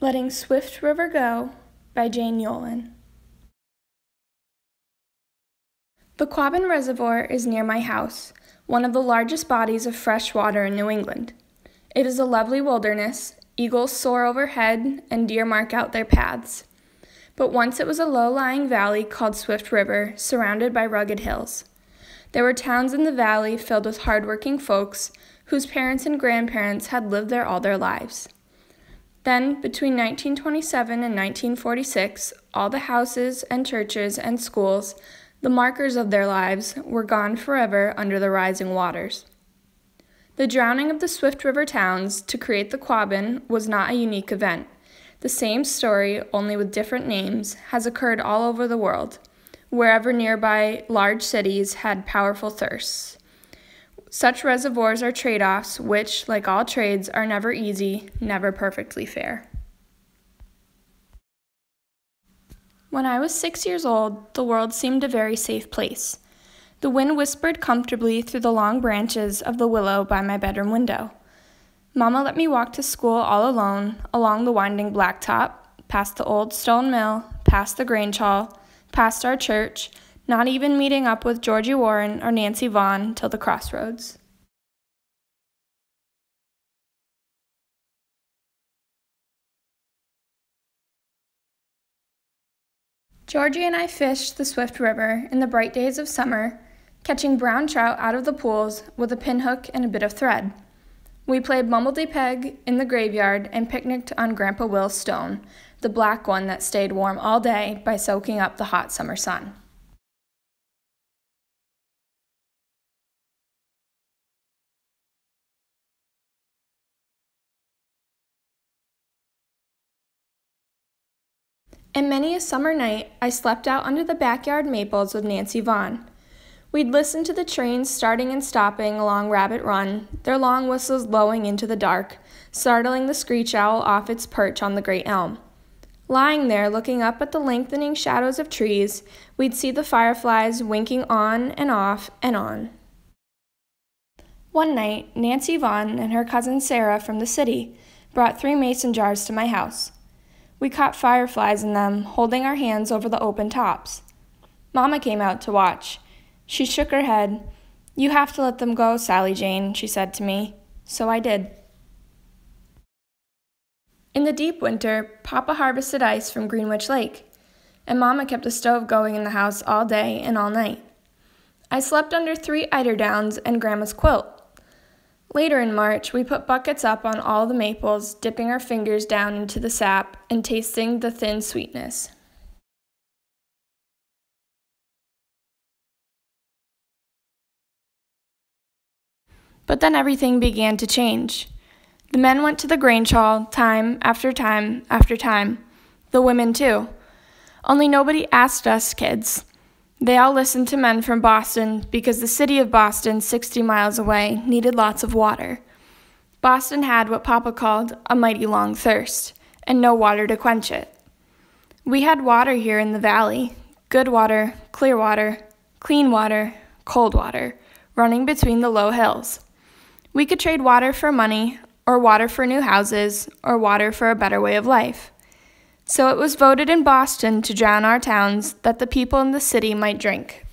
Letting Swift River Go by Jane Yolen. The Quabbin Reservoir is near my house, one of the largest bodies of fresh water in New England. It is a lovely wilderness, eagles soar overhead and deer mark out their paths. But once it was a low-lying valley called Swift River, surrounded by rugged hills. There were towns in the valley filled with hard-working folks whose parents and grandparents had lived there all their lives. Then, between 1927 and 1946, all the houses and churches and schools, the markers of their lives, were gone forever under the rising waters. The drowning of the Swift River towns to create the Quabbin was not a unique event. The same story, only with different names, has occurred all over the world, wherever nearby large cities had powerful thirsts. Such reservoirs are trade-offs which, like all trades, are never easy, never perfectly fair. When I was 6 years old, the world seemed a very safe place. The wind whispered comfortably through the long branches of the willow by my bedroom window. Mama let me walk to school all alone, along the winding blacktop, past the old stone mill, past the Grange Hall, past our church, not even meeting up with Georgie Warren or Nancy Vaughn till the crossroads. Georgie and I fished the Swift River in the bright days of summer, catching brown trout out of the pools with a pinhook and a bit of thread. We played mumbledy-peg in the graveyard and picnicked on Grandpa Will's stone, the black one that stayed warm all day by soaking up the hot summer sun. And many a summer night, I slept out under the backyard maples with Nancy Vaughn. We'd listen to the trains starting and stopping along Rabbit Run, their long whistles lowing into the dark, startling the screech owl off its perch on the great elm. Lying there, looking up at the lengthening shadows of trees, we'd see the fireflies winking on and off and on. One night, Nancy Vaughn and her cousin Sarah from the city brought 3 mason jars to my house. We caught fireflies in them, holding our hands over the open tops. Mama came out to watch. She shook her head. "You have to let them go, Sally Jane," she said to me. So I did. In the deep winter, Papa harvested ice from Greenwich Lake, and Mama kept a stove going in the house all day and all night. I slept under 3 eiderdowns and Grandma's quilt. Later in March, we put buckets up on all the maples, dipping our fingers down into the sap and tasting the thin sweetness. But then everything began to change. The men went to the Grange Hall time after time after time. The women too. Only nobody asked us kids. They all listened to men from Boston because the city of Boston, 60 miles away, needed lots of water. Boston had what Papa called a mighty long thirst, and no water to quench it. We had water here in the valley, good water, clear water, clean water, cold water, running between the low hills. We could trade water for money, or water for new houses, or water for a better way of life. So it was voted in Boston to drown our towns that the people in the city might drink.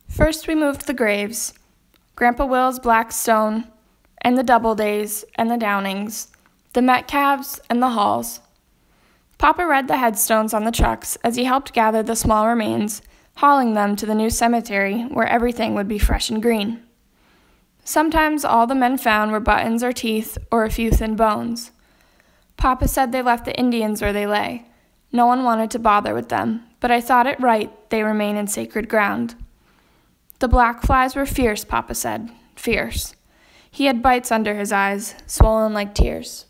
First we moved the graves, Grandpa Will's black stone, and the Doubledays and the Downings, the Metcalves and the Halls. Papa read the headstones on the trucks as he helped gather the small remains, hauling them to the new cemetery where everything would be fresh and green. Sometimes all the men found were buttons or teeth or a few thin bones. Papa said they left the Indians where they lay. No one wanted to bother with them, but I thought it right they remain in sacred ground. The black flies were fierce, Papa said, fierce. He had bites under his eyes, swollen like tears.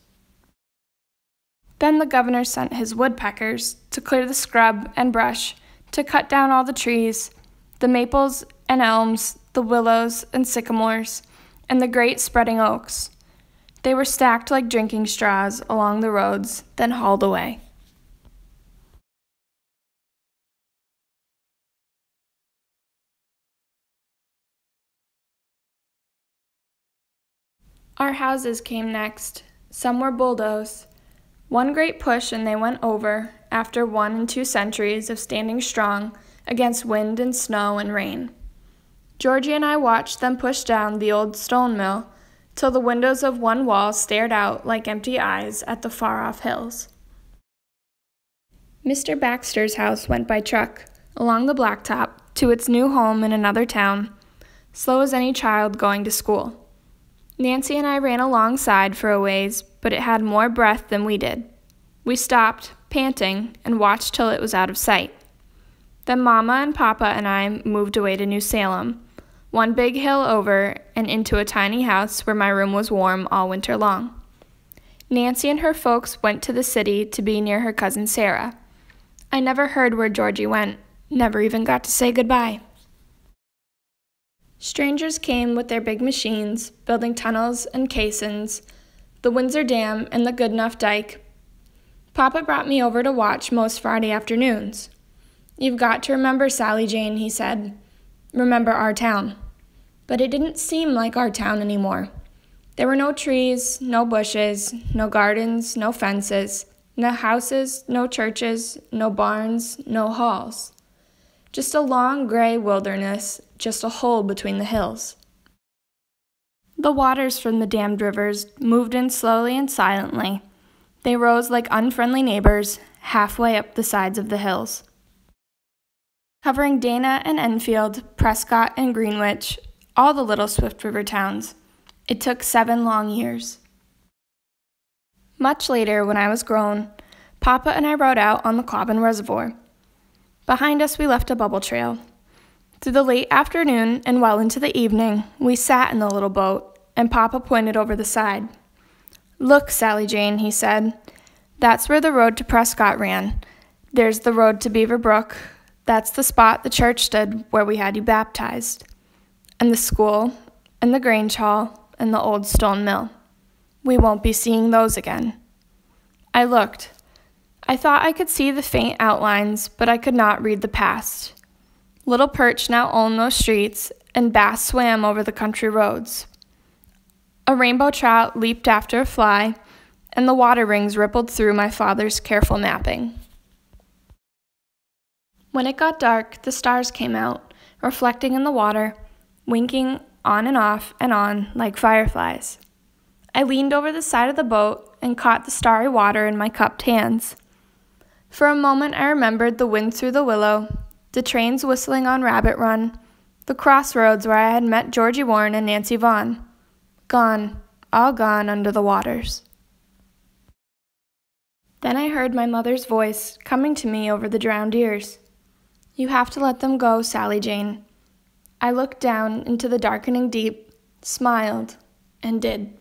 Then the governor sent his woodpeckers to clear the scrub and brush, to cut down all the trees, the maples and elms, the willows and sycamores, and the great spreading oaks. They were stacked like drinking straws along the roads, then hauled away. Our houses came next. Some were bulldozed. One great push and they went over, after 1 and 2 centuries of standing strong against wind and snow and rain. Georgie and I watched them push down the old stone mill till the windows of one wall stared out like empty eyes at the far-off hills. Mr. Baxter's house went by truck, along the blacktop, to its new home in another town, slow as any child going to school. Nancy and I ran alongside for a ways, but it had more breath than we did. We stopped, panting, and watched till it was out of sight. Then Mama and Papa and I moved away to New Salem, one big hill over and into a tiny house where my room was warm all winter long. Nancy and her folks went to the city to be near her cousin Sarah. I never heard where Georgie went, never even got to say goodbye. Strangers came with their big machines, building tunnels and caissons, the Windsor Dam and the Goodenough Dike. Papa brought me over to watch most Friday afternoons. "You've got to remember, Sally Jane," he said. "Remember our town." But it didn't seem like our town anymore. There were no trees, no bushes, no gardens, no fences, no houses, no churches, no barns, no halls. Just a long gray wilderness, just a hole between the hills. The waters from the dammed rivers moved in slowly and silently. They rose like unfriendly neighbors halfway up the sides of the hills. Covering Dana and Enfield, Prescott and Greenwich, all the little Swift River towns, it took 7 long years. Much later, when I was grown, Papa and I rode out on the Quabbin Reservoir. Behind us, we left a bubble trail. Through the late afternoon and well into the evening, we sat in the little boat, and Papa pointed over the side. "Look, Sally Jane," he said. "That's where the road to Prescott ran. There's the road to Beaver Brook. That's the spot the church stood where we had you baptized. And the school, and the Grange Hall, and the old stone mill. We won't be seeing those again." I looked. I thought I could see the faint outlines, but I could not read the past. Little perch now owned those streets, and bass swam over the country roads. A rainbow trout leaped after a fly, and the water rings rippled through my father's careful mapping. When it got dark, the stars came out, reflecting in the water, winking on and off and on like fireflies. I leaned over the side of the boat and caught the starry water in my cupped hands. For a moment I remembered the wind through the willow, the trains whistling on Rabbit Run, the crossroads where I had met Georgie Warren and Nancy Vaughn. Gone, all gone under the waters. Then I heard my mother's voice coming to me over the drowned ears. "You have to let them go, Sally Jane." I looked down into the darkening deep, smiled, and did.